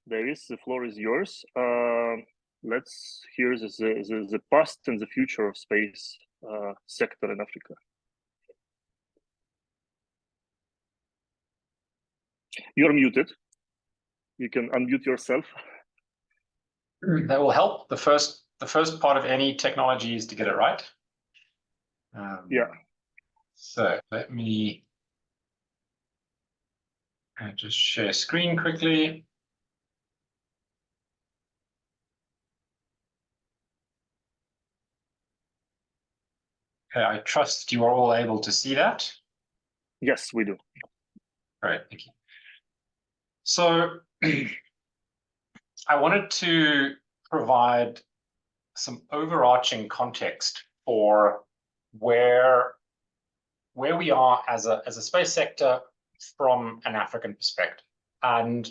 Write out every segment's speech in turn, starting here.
Davis, the floor is yours. Let's hear the past and the future of space sector in Africa. You're muted. You can unmute yourself. That will help. The first part of any technology is to get it right. Yeah. So let me just share screen quickly. Okay, I trust you are all able to see that. Yes, we do. Great, thank you. So I wanted to provide some overarching context for where we are as a space sector from an African perspective. And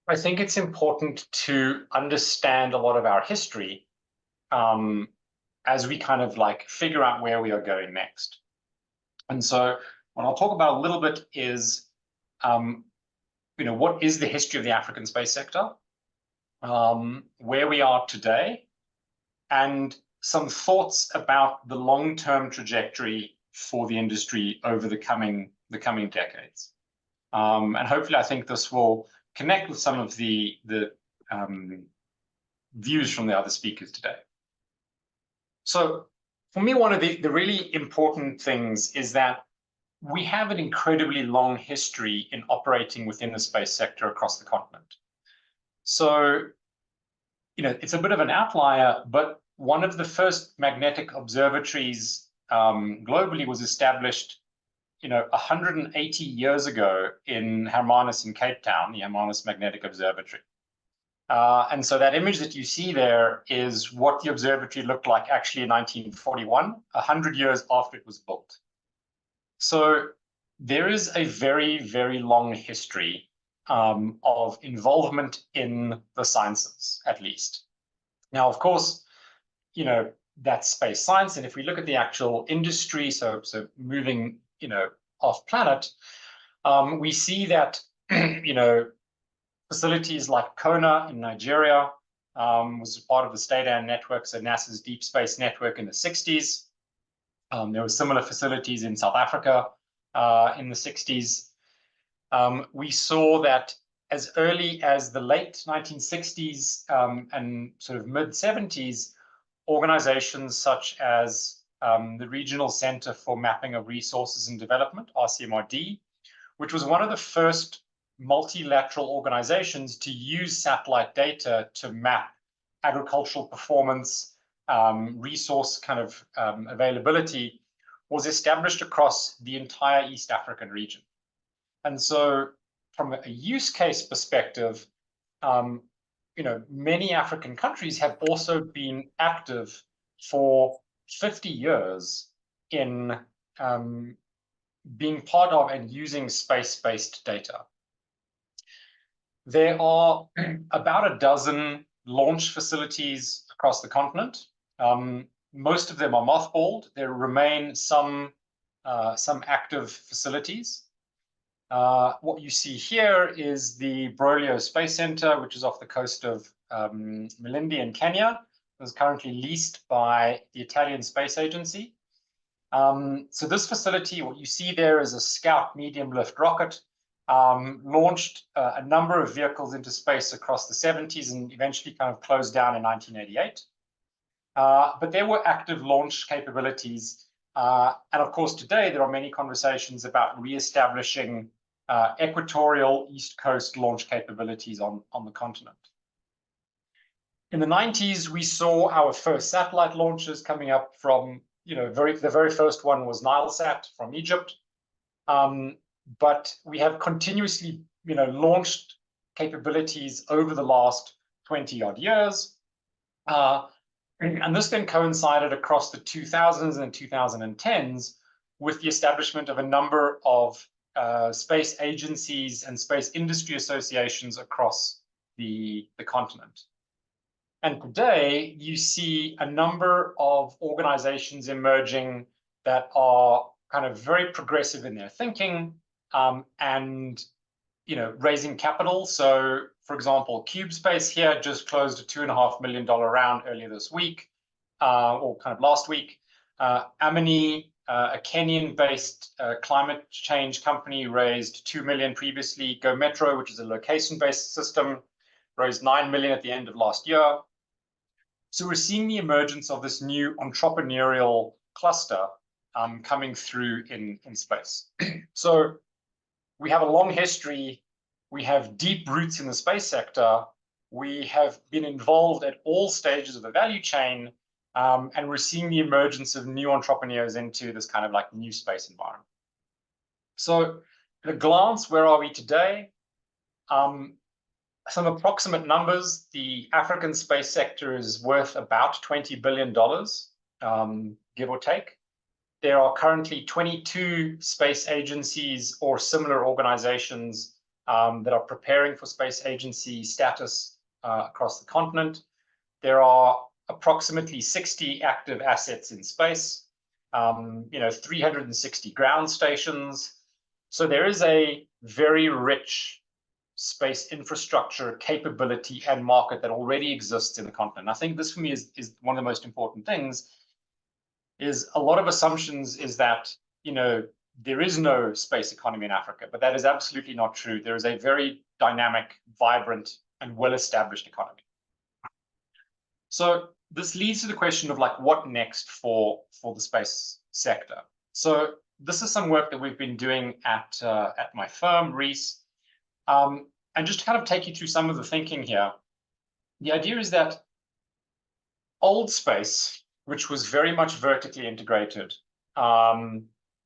I think it's important to understand a lot of our history as we kind of like figure out where we are going next. And so what I'll talk about a little bit is, what is the history of the African space sector, where we are today, and some thoughts about the long-term trajectory for the industry over the coming decades. And hopefully, I think this will connect with some of the views from the other speakers today. So for me, one of the really important things is that we have an incredibly long history in operating within the space sector across the continent. So, it's a bit of an outlier, but one of the first magnetic observatories globally was established 180 years ago in Hermanus in Cape Town, the Hermanus Magnetic Observatory. And so that image that you see there is what the observatory looked like actually in 1941, 100 years after it was built. So there is a very, very long history of involvement in the sciences, at least. Now, of course, that's space science. And if we look at the actual industry, so moving, off planet, we see that, facilities like Kona in Nigeria was part of the STADAN network, so NASA's Deep Space Network in the 60s. There were similar facilities in South Africa in the 60s. We saw that as early as the late 1960s and sort of mid-70s, organizations such as the Regional Center for Mapping of Resources and Development, RCMRD, which was one of the first multilateral organizations to use satellite data to map agricultural performance, resource kind of availability, was established across the entire East African region. And so from a use case perspective, many African countries have also been active for 50 years in being part of and using space-based data. There are about a dozen launch facilities across the continent. Most of them are mothballed. There remain some active facilities. What you see here is the Broglio Space Center, which is off the coast of Malindi in Kenya. It is currently leased by the Italian Space Agency. So this facility, what you see there is a Scout medium lift rocket, launched a number of vehicles into space across the 70s and eventually kind of closed down in 1988. But there were active launch capabilities. And of course, today there are many conversations about reestablishing equatorial East Coast launch capabilities on the continent. In the 90s, we saw our first satellite launches coming up from, the very first one was Nilesat from Egypt. But we have continuously, launched capabilities over the last 20-odd years. And this then coincided across the 2000s and 2010s with the establishment of a number of space agencies and space industry associations across the continent. And today, you see a number of organizations emerging that are kind of very progressive in their thinking and raising capital. So, for example, CubeSpace here just closed a $2.5 million round earlier this week, or kind of last week. Amini, a Kenyan-based climate change company, raised $2 million previously. Go Metro, which is a location-based system, raised $9 million at the end of last year. So we're seeing the emergence of this new entrepreneurial cluster coming through in space. So we have a long history. We have deep roots in the space sector. We have been involved at all stages of the value chain, and we're seeing the emergence of new entrepreneurs into this kind of like new space environment. So at a glance, where are we today? Some approximate numbers: the African space sector is worth about $20 billion, give or take. There are currently 22 space agencies or similar organizations that are preparing for space agency status across the continent. There are approximately 60 active assets in space, 360 ground stations. So there is a very rich space infrastructure capability and market that already exists in the continent. And I think this for me is one of the most important things. Is a lot of assumptions is that, there is no space economy in Africa, but that is absolutely not true. There is a very dynamic, vibrant, and well-established economy. So this leads to the question of like, what next for the space sector? So this is some work that we've been doing at my firm, RIIS. And just to kind of take you through some of the thinking here, the idea is that old space, which was very much vertically integrated,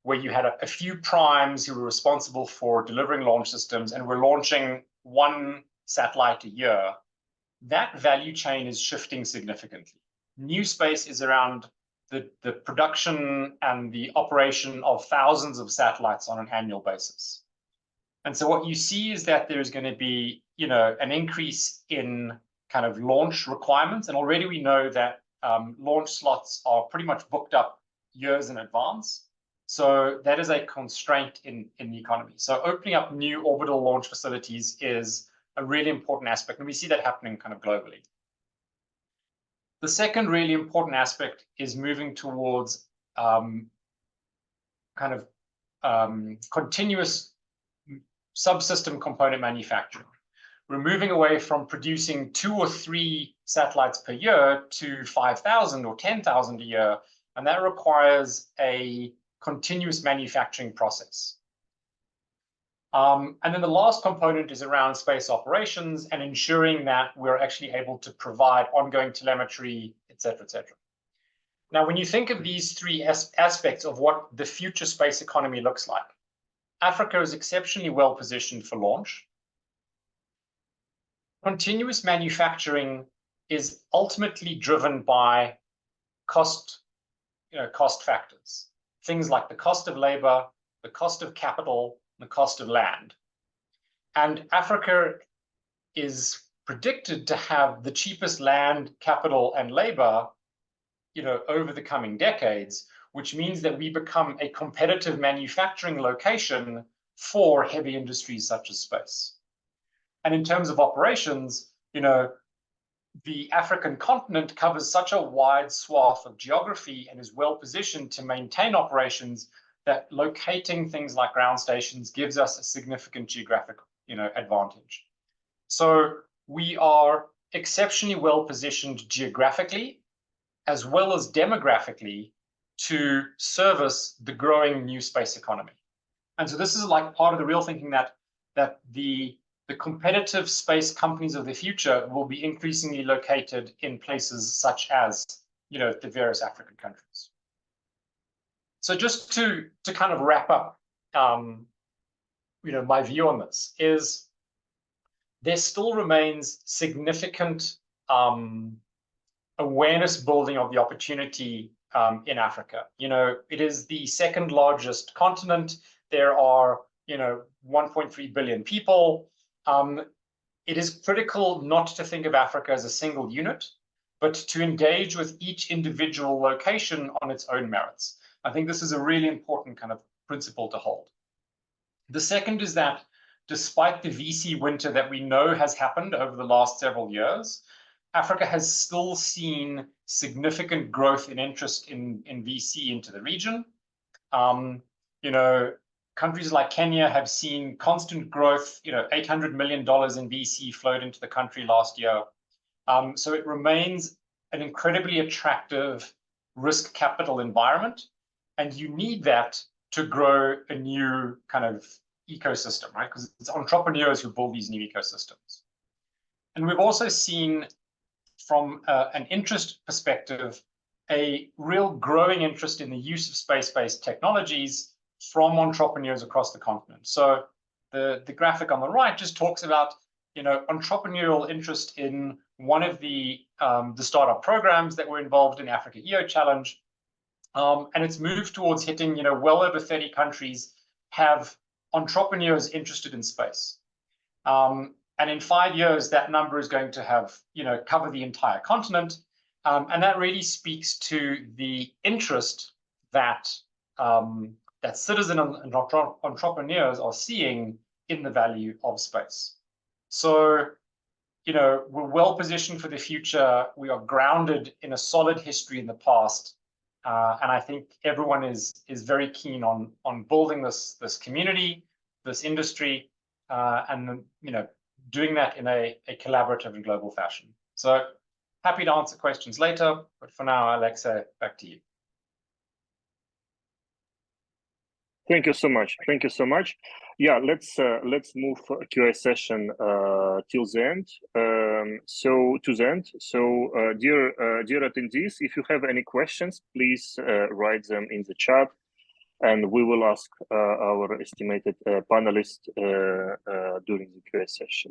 where you had a few primes who were responsible for delivering launch systems and were launching one satellite a year, that value chain is shifting significantly. New space is around the production and the operation of thousands of satellites on an annual basis. And so what you see is that there's going to be, an increase in kind of launch requirements. And already we know that launch slots are pretty much booked up years in advance. So that is a constraint in the economy. So opening up new orbital launch facilities is a really important aspect. And we see that happening kind of globally. The second really important aspect is moving towards continuous subsystem component manufacturing. We're moving away from producing 2 or 3 satellites per year to 5,000 or 10,000 a year, and that requires a continuous manufacturing process. And then the last component is around space operations and ensuring that we're actually able to provide ongoing telemetry, et cetera, et cetera. Now, when you think of these 3 aspects of what the future space economy looks like, Africa is exceptionally well positioned for launch. Continuous manufacturing is ultimately driven by cost factors. Things like the cost of labor, the cost of capital, the cost of land. And Africa is predicted to have the cheapest land, capital, and labor, over the coming decades, which means that we become a competitive manufacturing location for heavy industries such as space. And in terms of operations, the African continent covers such a wide swath of geography and is well positioned to maintain operations that locating things like ground stations gives us a significant geographic, advantage. So we are exceptionally well positioned geographically as well as demographically to service the growing new space economy. And so this is like part of the real thinking that the competitive space companies of the future will be increasingly located in places such as, the various African countries. So just to kind of wrap up, my view on this is there still remains significant awareness building of the opportunity in Africa. It is the second largest continent. There are, 1.3 billion people. It is critical not to think of Africa as a single unit, but to engage with each individual location on its own merits. I think this is a really important kind of principle to hold. The second is that despite the VC winter that we know has happened over the last several years, Africa has still seen significant growth in interest in VC into the region. You know, countries like Kenya have seen constant growth, you know, $800 million in VC flowed into the country last year. So it remains an incredibly attractive risk capital environment. And you need that to grow a new kind of ecosystem, right? Because it's entrepreneurs who build these new ecosystems. And we've also seen, from an interest perspective, a real growing interest in the use of space-based technologies from entrepreneurs across the continent. So the graphic on the right just talks about, you know, entrepreneurial interest in one of the startup programs that were involved in Africa EO Challenge. And it's moved towards hitting, you know, well over 30 countries have entrepreneurs interested in space. And in 5 years, that number is going to have, you know, cover the entire continent. And that really speaks to the interest that that citizen and entrepreneurs are seeing in the value of space. So, you know, we're well positioned for the future. We are grounded in a solid history in the past. And I think everyone is very keen on building this community, this industry, and, you know, doing that in a collaborative and global fashion. So happy to answer questions later, but for now, Alexa, back to you. Thank you so much. Thank you so much. Yeah, let's move QA session till the end. So dear attendees, if you have any questions, please write them in the chat, and we will ask our estimated panelists during the QA session.